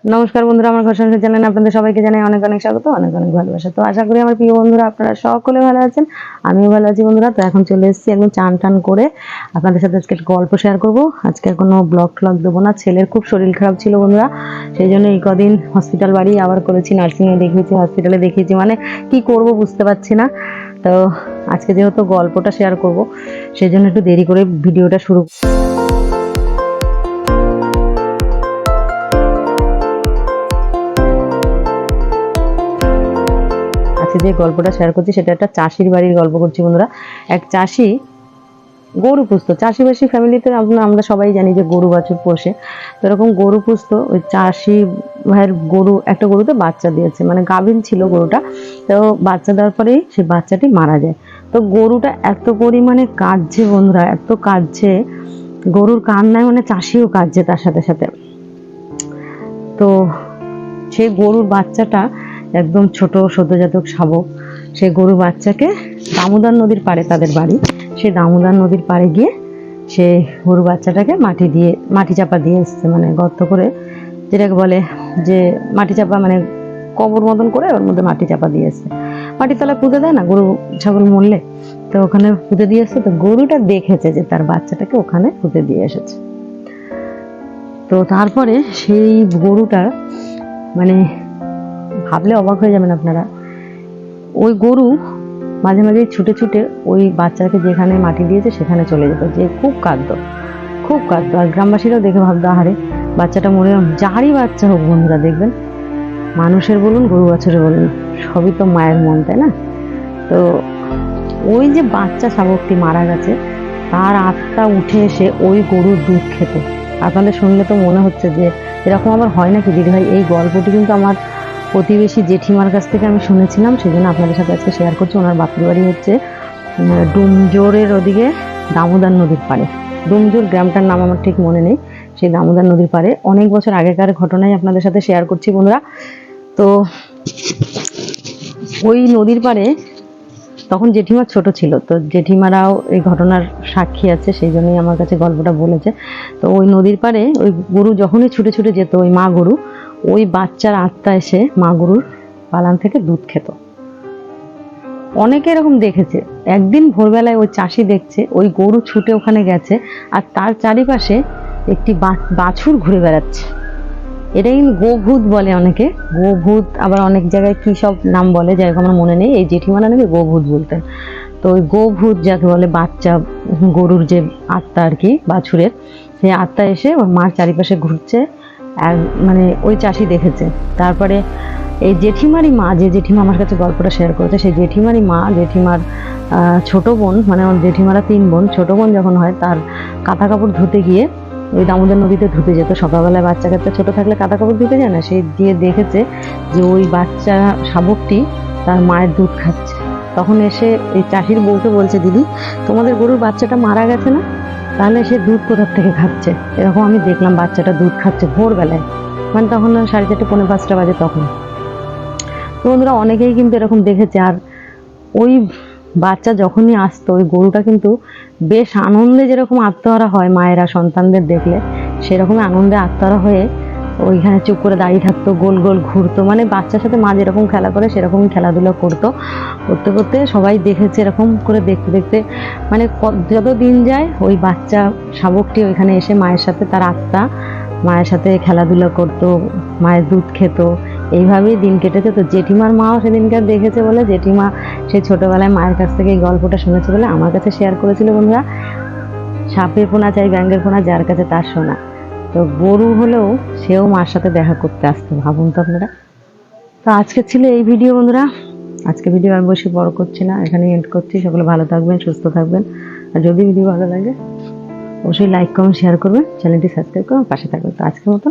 নমস্কার বন্ধুরা, আমার ঘর সংসার চ্যানেলে আপনাদের সবাইকে জানাই অনেক অনেক স্বাগত, অনেক অনেক ভালোবাসা। তো আশা করি আমার প্রিয় বন্ধুরা আপনারা সকলে ভালো আছেন, আমিও ভালো আছি বন্ধুরা। তো এখন চলে এসেছি একদম চান টান করে আপনাদের সাথে আজকে গল্প শেয়ার করব। আজকে কোনো ব্লগ দেবো না, ছেলের খুব শরীর খারাপ ছিল বন্ধুরা, সেই জন্য এই কদিন হসপিটাল বাড়ি আবার করেছি, নার্সিংয়ে দেখিয়েছি, হসপিটালে দেখিয়েছি, মানে কি করব বুঝতে পারছি না। তো আজকে যেহেতু গল্পটা শেয়ার করব, সেই জন্য একটু দেরি করে ভিডিওটা শুরু। যে গল্পটা শেয়ার করছি সেটা একটা চাষির বাড়ির গল্প করছি বন্ধুরা। এক চাষি গরু পুষতো, চাষিবাসী ফ্যামিলিতে আমরা সবাই জানি যে গরু বাছুর পোষে। তো এরকম গরু পুষতো। ওই চাষি ভাইয়ের গরু, একটা গরুতে বাচ্চা দিয়েছে, মানে গাভীন ছিল গরুটা। তো বাচ্চা দেওয়ার পরেই সেই বাচ্চাটি মারা যায়। তো গরুটা এত পরিমাণে কাঁদছে বন্ধুরা, এত কাঁদছে, গরুর কান্নায় মানে চাষিও কাঁদছে তার সাথে সাথে। তো সেই গরুর বাচ্চাটা একদম ছোট সদ্যজাতক শাবক, সেই গরু বাচ্চাকে দামোদর নদীর পাড়ে তাদের বাড়ি, সেই দামোদর নদীর পাড়ে গিয়ে সে গরু বাচ্চাটাকে মাটি চাপা দিয়ে এসছে, মানে গর্ত করে, যেটাকে বলে যে মাটি চাপা, মানে কবর মতন করে ওর মধ্যে মাটি চাপা দিয়ে এসছে। মাটির তলায় পুঁতে দেয় না গরু ছাগল মরলে, তো ওখানে পুঁতে দিয়ে এসছে। তো গরুটা দেখেছে যে তার বাচ্চাটাকে ওখানে পুঁতে দিয়ে এসেছে। তো তারপরে সেই গরুটা, মানে ভাবলে অবাক হয়ে যাবেন আপনারা, ওই গরু মাঝে মাঝে ছুটে ছুটে ওই বাচ্চাকে যেখানে মাটি দিয়েছে সেখানে চলে যেত, যে খুব কাঁদতো, খুব কাঁদতো। আর গ্রামবাসীরাও দেখে ভাবতো, আহারে বাচ্চাটা মরে, যারই বাচ্চা হোক বন্ধুরা, দেখবেন মানুষের বলুন গরু বাছুরের বলুন, সবই তো মায়ের মন, তাই না? তো ওই যে বাচ্চা শাবকটি মারা গেছে, তার আত্মা উঠে এসে ওই গরুর দুধ খেত। আপনাদের শুনলে তো মনে হচ্ছে যে এরকম আবার হয় নাকি দিদি ভাই। এই গল্পটি কিন্তু আমার প্রতিবেশী জেঠিমার কাছ থেকে আমি শুনেছিলাম, সেই জন্য আপনাদের সাথে আজকে শেয়ার করছি। ওনার বাপের বাড়ি হচ্ছে ডুমজোরের ওদিকে, দামোদর নদীর পাড়ে। ডুমজোর গ্রামটার নাম আমার ঠিক মনে নেই। সেই দামোদর নদীর পাড়ে অনেক বছর আগেকার ঘটনাই আপনাদের সাথে শেয়ার করছি বন্ধুরা। তো ওই নদীর পাড়ে তখন জেঠিমা ছোট ছিল, তো জেঠিমারাও এই ঘটনার সাক্ষী আছে, সেই জন্যই আমার কাছে গল্পটা বলেছে। তো ওই নদীর পাড়ে ওই গরু যখনই ছুটে ছুটে যেত, ওই মা গরু, ওই বাচ্চার আত্মা এসে মা গরুর পালান থেকে দুধ খেত। অনেকে এরকম দেখেছে। একদিন ভোরবেলায় ওই চাষি দেখছে ওই গরু ছুটে ওখানে গেছে, আর তার চারিপাশে একটি বাছুর ঘুরে বেড়াচ্ছে। এটা কিন্তু গোভূত বলে অনেকে, গোভূত, আবার অনেক জায়গায় কি সব নাম বলে, যাই হোক আমার মনে নেই। এই জেঠিমারা নাকি গোভূত বলতেন। তো ওই গোভূত যাকে বলে, বাচ্চা গরুর যে আত্মা আর কি, বাছুরের, সেই আত্মা এসে ওর মার চারিপাশে ঘুরছে, আর মানে ওই চাষি দেখেছে। তারপরে এই জেঠিমারই মা, যে জেঠিমা আমার কাছে গল্পটা শেয়ার করেছে, সেই জেঠিমারই মা, জেঠিমার ছোট বোন, মানে ওর জেঠিমারা 3 বোন, ছোট বোন যখন হয় তার কাঁথা কাপড় ধুতে গিয়ে ওই দামোদর নদীতে ধুতে যেত। সকালবেলায় বাচ্চা কাচ্চা ছোট থাকলে কাঁথা কাপড় ধুতে যায় না, সেই দিয়ে দেখেছে যে ওই বাচ্চা শাবকটি তার মায়ের দুধ খাচ্ছে। তখন এসে এই চাষির বউকে বলছে, দিদি তোমাদের গরুর বাচ্চাটা মারা গেছে না, তাহলে সে দুধ কোথার থেকে খাচ্ছে? এরকম আমি দেখলাম বাচ্চাটা দুধ খাচ্ছে ভোরবেলায়, মানে তখন 4:30 পৌনে 5টা বাজে তখন। তো বন্ধুরা অনেকেই কিন্তু এরকম দেখেছে। আর ওই বাচ্চা যখনই আসতো, ওই গরুটা কিন্তু বেশ আনন্দে, যেরকম আত্মহারা হয় মায়েরা সন্তানদের দেখলে, সেরকমই আনন্দে আত্মহারা হয়ে ওইখানে চুপ করে দাঁড়িয়ে থাকতো, গোল গোল ঘুরতো, মানে বাচ্চার সাথে মা যেরকম খেলা করে সেরকমই খেলাধুলা করতো। করতে করতে সবাই দেখেছে, এরকম করে দেখতে দেখতে মানে যত দিন যায় ওই বাচ্চা শাবকটি ওইখানে এসে মায়ের সাথে, তার আত্মা মায়ের সাথে খেলাধুলা করতো, মায়ের দুধ খেত, এইভাবেই দিন কেটেছে। তো জেঠিমার মাও সেদিনকার দেখেছে বলে, জেঠিমা সেই ছোটবেলায় মায়ের কাছ থেকে এই গল্পটা শুনেছে বলে আমার কাছে শেয়ার করেছিল বন্ধুরা। সাপের পোনা চাই ব্যাঙের পোনা, যার কাছে তার সোনা। তো গরু হলেও সেও মার সাথে দেখা করতে আসতো, ভাবুন তো আপনারা। তো আজকে ছিল এই ভিডিও বন্ধুরা। আজকে ভিডিও আর বেশি বড় করছি না, এখানে এন্ড করছি। সকলে ভালো থাকবেন, সুস্থ থাকবেন। আর যদি ভিডিও ভালো লাগে অবশ্যই লাইক কমেন্ট শেয়ার করবেন, চ্যানেলটি সাবস্ক্রাইব করে পাশে থাকবেন। তো আজকের মতো